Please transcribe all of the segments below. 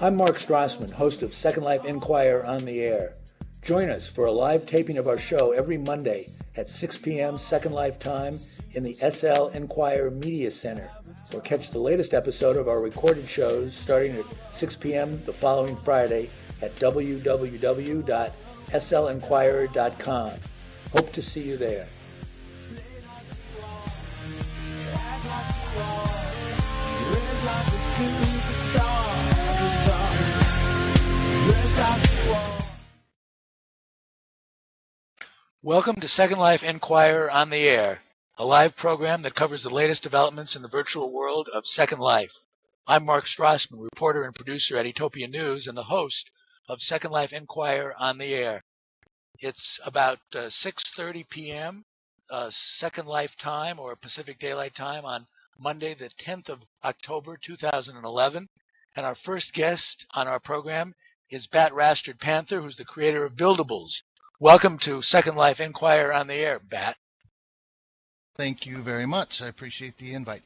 I'm Marc Strassman, host of Second Life Inquirer on the Air. Join us for a live taping of our show every Monday at 6 p.m. Second Life time in the SL Inquirer Media Center, or catch the latest episode of our recorded shows starting at 6 p.m. the following Friday at www.slinquirer.com. Hope to see you there. Welcome to Second Life Inquirer on the Air, a live program that covers the latest developments in the virtual world of Second Life. I'm Marc Strassman, reporter and producer at Etopia News and the host of Second Life Inquirer on the Air. It's about 6:30 p.m. Second Life time, or Pacific Daylight Time, on Monday the 10th of October 2011. And our first guest on our program is BatRastard Panthar, who's the creator of Buildables. Welcome to Second Life Inquirer on the Air, Bat. Thank you very much. I appreciate the invite.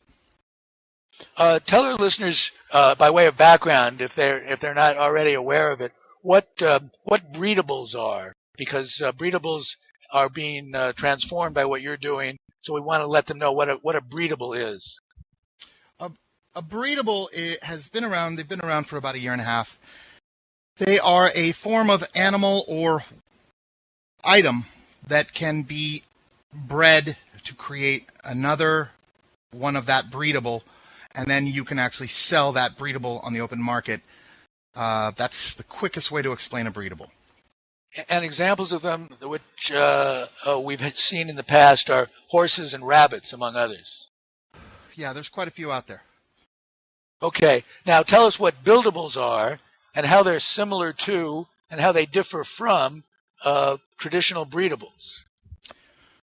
Tell our listeners, by way of background, if they're not already aware of it, what breedables are, because breedables are being transformed by what you're doing. So we want to let them know what a breedable is. A breedable has been around. They've been around for about a year and a half. They are a form of animal or item that can be bred to create another one of that breedable, and then you can actually sell that breedable on the open market. That's the quickest way to explain a breedable. And examples of them, which we've seen in the past, are horses and rabbits, among others. Yeah, there's quite a few out there. Okay, now tell us what buildables are and how they're similar to and how they differ from traditional breedables.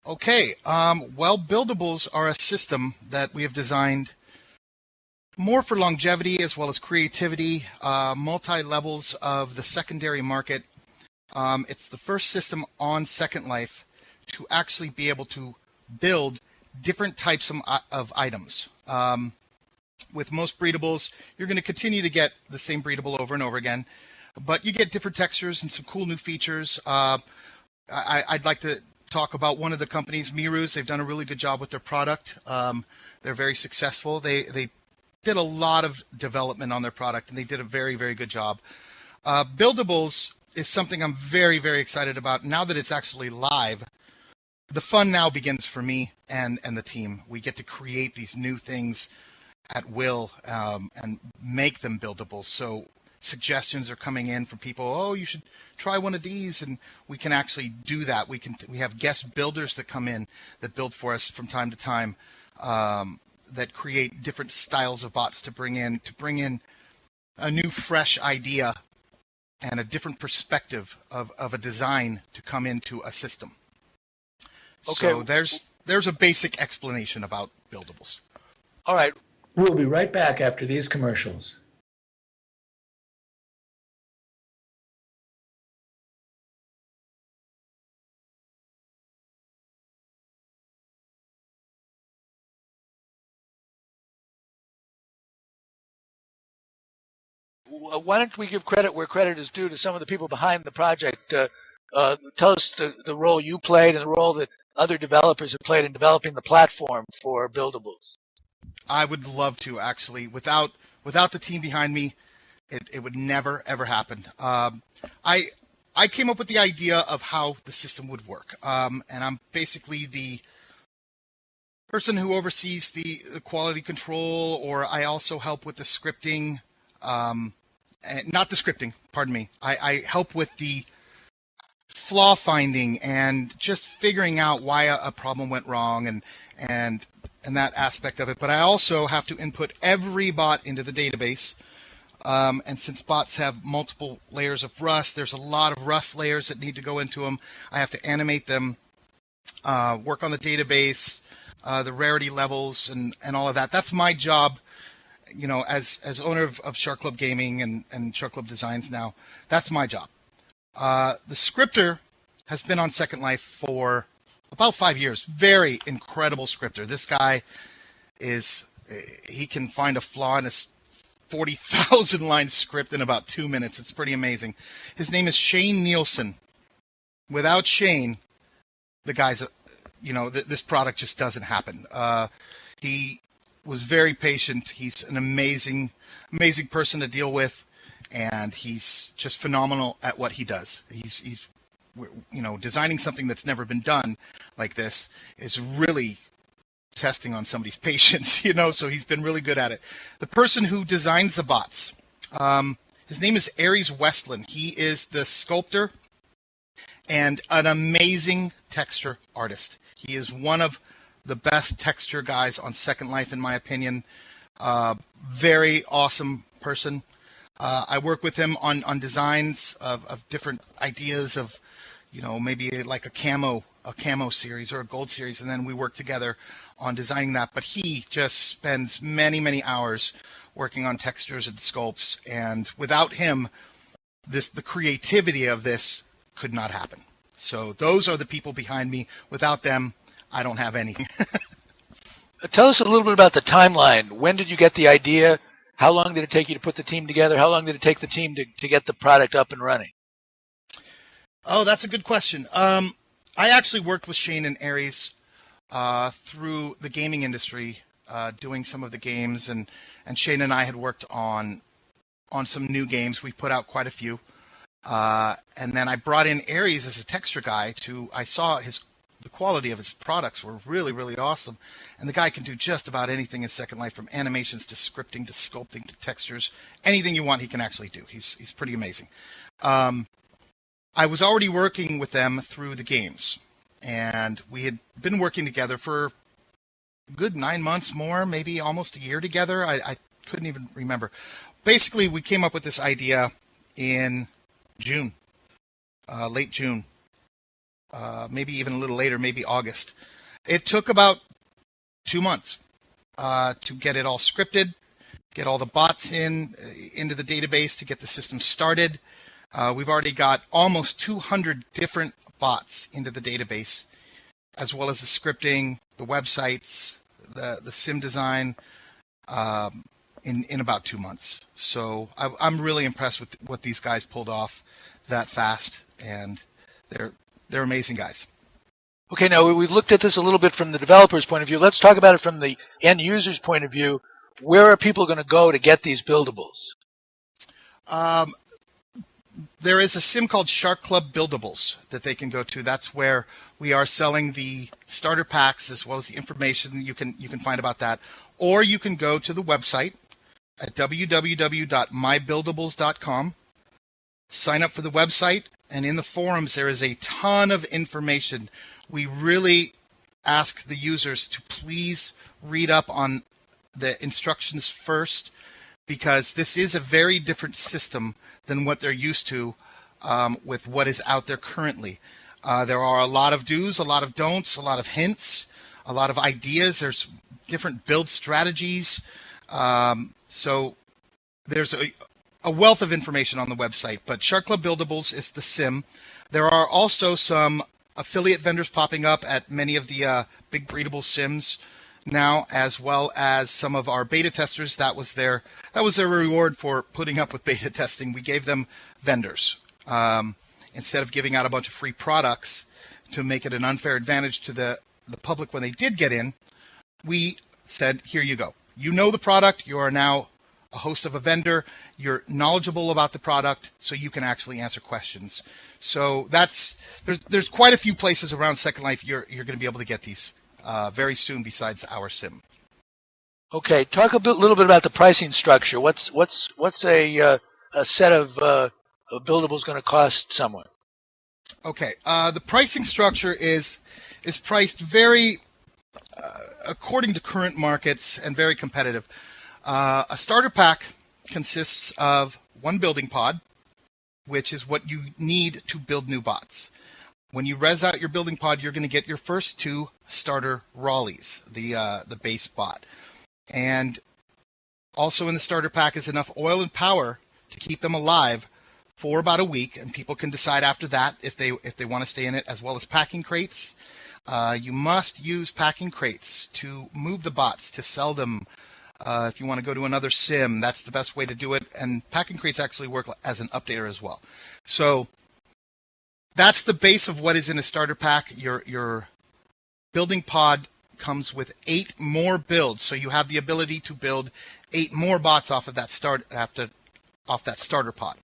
Okay, well, buildables are a system that we have designed more for longevity as well as creativity, multi-levels of the secondary market. It's the first system on Second Life to actually be able to build different types of items. With most breedables, you're going to continue to get the same breedable over and over again, but you get different textures and some cool new features. I'd like to talk about one of the companies, Miru's. They've done a really good job with their product. They're very successful. They did a lot of development on their product, and they did a very, very good job. Buildables is something I'm very, very excited about. Now that it's actually live, the fun now begins for me and the team. We get to create these new things at will and make them buildables. So suggestions are coming in from people. Oh, you should try one of these, and we can actually do that. We have guest builders that come in that build for us from time to time, that create different styles of bots to bring in a new, fresh idea and a different perspective of a design to come into a system. Okay. So there's a basic explanation about buildables. All right. We'll be right back after these commercials. Why don't we give credit where credit is due to some of the people behind the project? Tell us the role you played and the role that other developers have played in developing the platform for buildables. I would love to, actually. Without the team behind me, it would never, ever happen. I came up with the idea of how the system would work, and I'm basically the person who oversees the quality control, or I also help with the scripting. Not the scripting, pardon me. I help with the flaw finding and just figuring out why a problem went wrong and that aspect of it. But I also have to input every bot into the database. And since bots have multiple layers of Rust, there's a lot of Rust layers that need to go into them. I have to animate them, work on the database, the rarity levels, and all of that. That's my job. You know, as owner of SharkClub Gaming and SharkClub Designs now, that's my job. The scripter has been on Second Life for about 5 years. Very incredible scripter. This guy he can find a flaw in a 40,000 line script in about 2 minutes. It's pretty amazing. His name is Shane Nielsen. Without Shane, the guy's, this product just doesn't happen. He was very patient. He's an amazing person to deal with, and he's just phenomenal at what he does. He's designing something that's never been done like this is really testing on somebody's patience, so he's been really good at it. The person who designs the bots, his name is Aries Westland. He is the sculptor and an amazing texture artist. He is one of the best texture guys on Second Life, in my opinion. Very awesome person. I work with him on designs of different ideas of, maybe like a camo series or a gold series, and then we work together on designing that. But he just spends many hours working on textures and sculpts, and without him, the creativity of this could not happen. So those are the people behind me. Without them, I don't have anything. Tell us a little bit about the timeline. When did you get the idea? How long did it take you to put the team together? How long did it take the team to get the product up and running? Oh, that's a good question. I actually worked with Shane and Aries through the gaming industry, doing some of the games, and Shane and I had worked on some new games. We put out quite a few. And then I brought in Aries as a texture guy I saw the quality of his products were really awesome. And the guy can do just about anything in Second Life, from animations to scripting to sculpting to textures. Anything you want, he can actually do. He's pretty amazing. I was already working with them through the games, and we had been working together for a good 9 months more, maybe almost a year together. I couldn't even remember. Basically, we came up with this idea in June, late June, maybe even a little later, maybe August. It took about 2 months to get it all scripted, get all the bots into the database to get the system started. We've already got almost 200 different bots into the database, as well as the scripting, the websites, the sim design, in about 2 months. So I'm really impressed with what these guys pulled off that fast, and they're amazing guys. Okay, now we've looked at this a little bit from the developer's point of view. Let's talk about it from the end user's point of view. Where are people going to go to get these buildables? There is a sim called SharkClub Buildables that they can go to. That's where we are selling the starter packs as well as the information you can find about that. Or you can go to the website at www.mybuildables.com. Sign up for the website, and in the forums there is a ton of information. We really ask the users to please read up on the instructions first, because this is a very different system than what they're used to with what is out there currently. There are a lot of do's, a lot of don'ts, a lot of hints, a lot of ideas. There's different build strategies. So there's a wealth of information on the website, but SharkClub Buildables is the sim. There are also some affiliate vendors popping up at many of the big breedable sims now, as well as some of our beta testers. That was their reward for putting up with beta testing. We gave them vendors instead of giving out a bunch of free products to make it an unfair advantage to the public when they did get in. We said, here you go. You know the product. You are now a host of a vendor. You're knowledgeable about the product, so you can actually answer questions. So there's quite a few places around Second Life you're going to be able to get these very soon besides our sim. Okay, talk a little bit about the pricing structure. What's a set of buildables going to cost someone? Okay, the pricing structure is priced very according to current markets and very competitive. A starter pack consists of one building pod, which is what you need to build new bots. When you res out your building pod, you're going to get your first 2 starter Raleighs, the base bot. And also in the starter pack is enough oil and power to keep them alive for about a week, and people can decide after that if they want to stay in it, as well as packing crates. You must use packing crates to move the bots, to sell them, If you want to go to another sim, that's the best way to do it. And pack and crates actually work as an updater as well. So that's the base of what is in a starter pack. Your building pod comes with 8 more builds, so you have the ability to build 8 more bots off of that starter pod.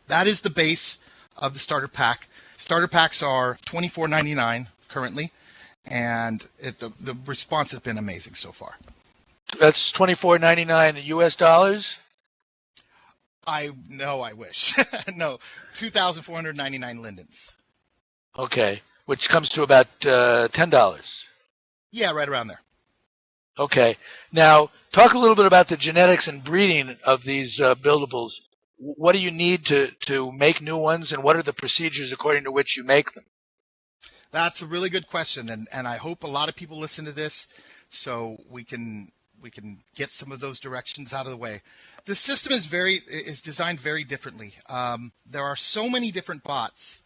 That is the base of the starter pack. Starter packs are $24.99 currently, and the response has been amazing so far. That's $24.99 US dollars? I wish. No, 2,499 lindens. Okay, which comes to about $10. Yeah, right around there. Okay. Now, talk a little bit about the genetics and breeding of these buildables. What do you need to make new ones, and what are the procedures according to which you make them? That's a really good question, and I hope a lot of people listen to this so we can get some of those directions out of the way. The system is designed very differently. There are so many different bots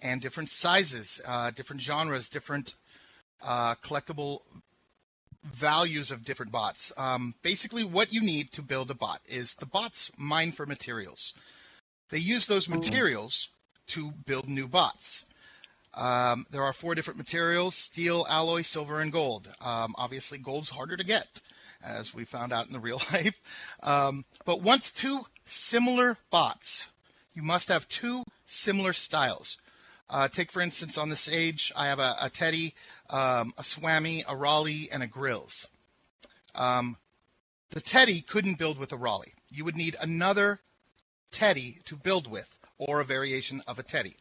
and different sizes, different genres, different collectible values of different bots. Basically, what you need to build a bot is the bots mine for materials. They use those materials to build new bots. There are 4 different materials: steel, alloy, silver, and gold. Obviously, gold's harder to get, as we found out in the real life. But once 2 similar bots, you must have 2 similar styles. Take, for instance, on this age, I have a Teddy, a Swami, a Raleigh, and a Grills. The Teddy couldn't build with a Raleigh. You would need another Teddy to build with, or a variation of a Teddy.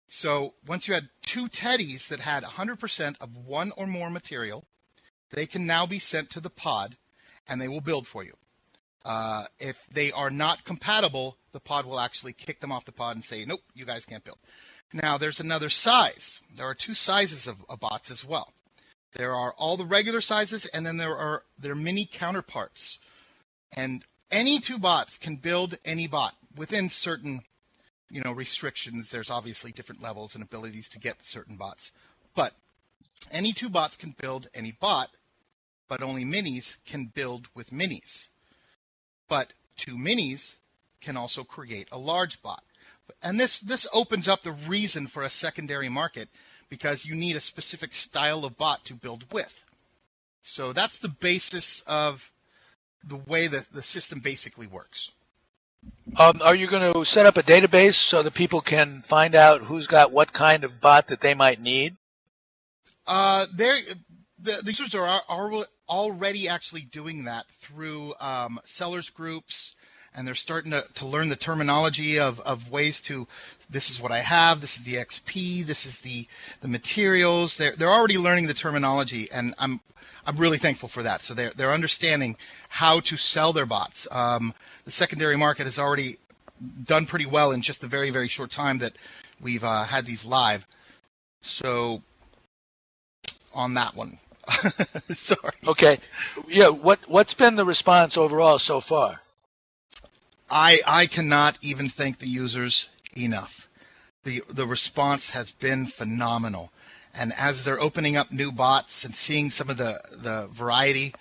So once you had 2 Teddys that had 100% of one or more material, they can now be sent to the pod, and they will build for you. If they are not compatible, the pod will actually kick them off the pod and say, nope, you guys can't build. Now, there's another size. There are 2 sizes of bots as well. There are all the regular sizes, and then there are their mini counterparts. And any 2 bots can build any bot within certain, restrictions. There's obviously different levels and abilities to get certain bots. But any 2 bots can build any bot, but only minis can build with minis. But 2 minis can also create a large bot. And this opens up the reason for a secondary market, because you need a specific style of bot to build with. So that's the basis of the way that the system basically works. Are you going to set up a database so that people can find out who's got what kind of bot that they might need? The users are already actually doing that through sellers groups, and they're starting to learn the terminology of ways to, this is what I have, this is the XP, this is the materials. They're already learning the terminology, and I'm really thankful for that. So they're understanding how to sell their bots. The secondary market has already done pretty well in just the very, very short time that we've had these live. So on that one. Sorry. Okay. Yeah. What's been the response overall so far? I cannot even thank the users enough. The response has been phenomenal. And as they're opening up new bots and seeing some of the variety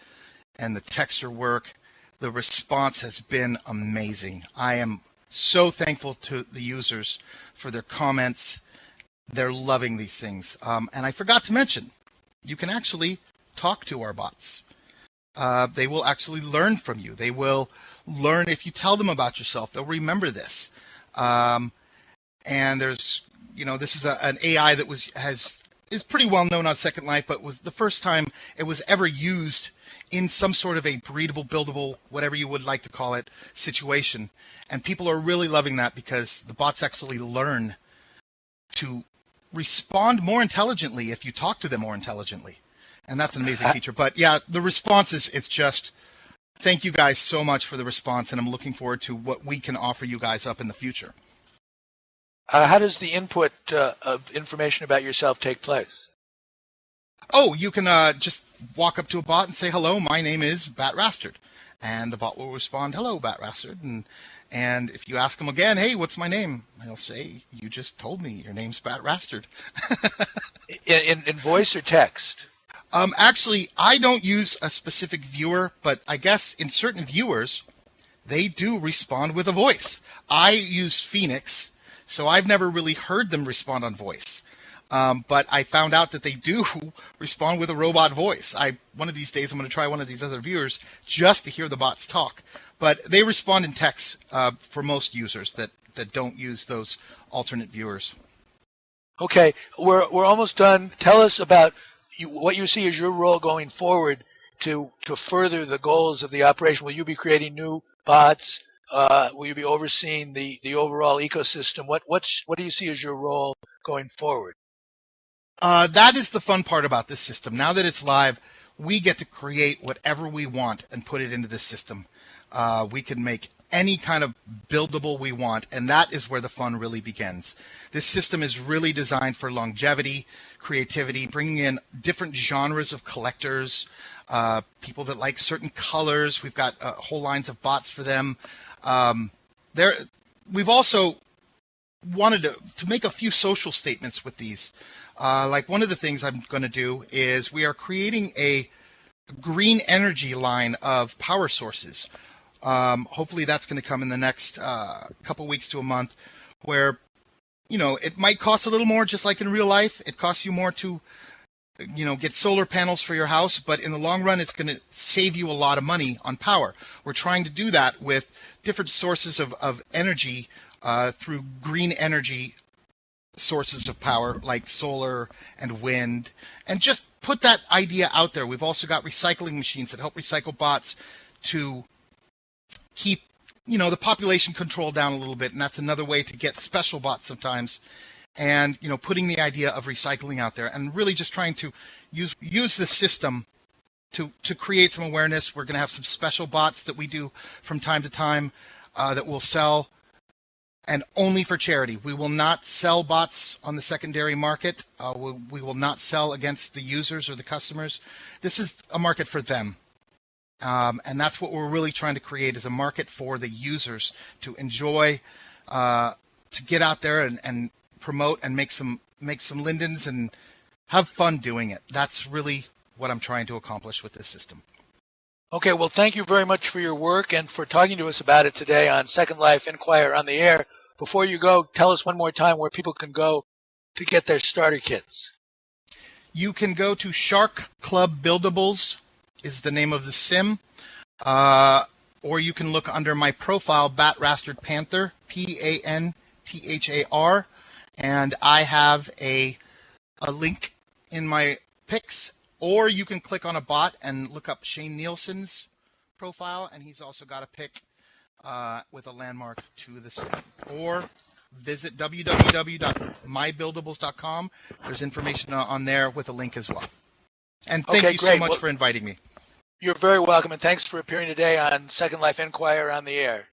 and the texture work, the response has been amazing. I am so thankful to the users for their comments. They're loving these things. And I forgot to mention, you can actually talk to our bots. They will actually learn from you. They will learn if you tell them about yourself. They'll remember this. And there's, this is an AI that is pretty well known on Second Life, but was the first time it was ever used in some sort of a breedable, buildable, whatever you would like to call it, situation. And people are really loving that because the bots actually learn to respond more intelligently if you talk to them more intelligently. And that's an amazing feature. But yeah, the response it's just, thank you guys so much for the response, and I'm looking forward to what we can offer you guys up in the future. How does the input of information about yourself take place? Oh, you can just walk up to a bot and say, hello, my name is BatRastard. And the bot will respond, hello, BatRastard. And if you ask him again, hey, what's my name? He'll say, you just told me your name's BatRastard. In voice or text? Actually, I don't use a specific viewer, but I guess in certain viewers, they do respond with a voice. I use Phoenix, so I've never really heard them respond on voice. But I found out that they do respond with a robot voice. One of these days, I'm going to try one of these other viewers just to hear the bots talk. But they respond in text for most users that don't use those alternate viewers. Okay, we're almost done. Tell us about what you see as your role going forward to further the goals of the operation. Will you be creating new bots? Will you be overseeing the overall ecosystem? What do you see as your role going forward? That is the fun part about this system. Now that it's live, we get to create whatever we want and put it into this system. We can make any kind of buildable we want, and that is where the fun really begins. This system is really designed for longevity, creativity, bringing in different genres of collectors, people that like certain colors. We've got whole lines of bots for them. We've also wanted to make a few social statements with these. Like one of the things I'm going to do is we are creating a green energy line of power sources. Hopefully that's going to come in the next couple weeks to a month, where, it might cost a little more, just like in real life. It costs you more to, get solar panels for your house, but in the long run, it's going to save you a lot of money on power. We're trying to do that with different sources of energy through green energy sources of power like solar and wind, and just put that idea out there. We've also got recycling machines that help recycle bots to keep the population control down a little bit, and that's another way to get special bots sometimes. And putting the idea of recycling out there, and really just trying to use the system to create some awareness. We're going to have some special bots that we do from time to time that we'll sell, and only for charity. We will not sell bots on the secondary market. We will not sell against the users or the customers. This is a market for them. And that's what we're really trying to create, is a market for the users to enjoy, to get out there and promote and make some lindens and have fun doing it. That's really what I'm trying to accomplish with this system. Okay, well, thank you very much for your work and for talking to us about it today on Second Life Inquire on the Air. Before you go, tell us one more time where people can go to get their starter kits. You can go to SharkClub Buildables is the name of the sim, or you can look under my profile, BatRastard Panthar, Panthar, and I have a link in my pics. Or you can click on a bot and look up Shane Nielsen's profile, and he's also got a pic with a landmark to the sim. Or visit www.mybuildables.com. There's information on there with a link as well. And thank you so much for inviting me. You're very welcome, and thanks for appearing today on Second Life Inquire on the Air.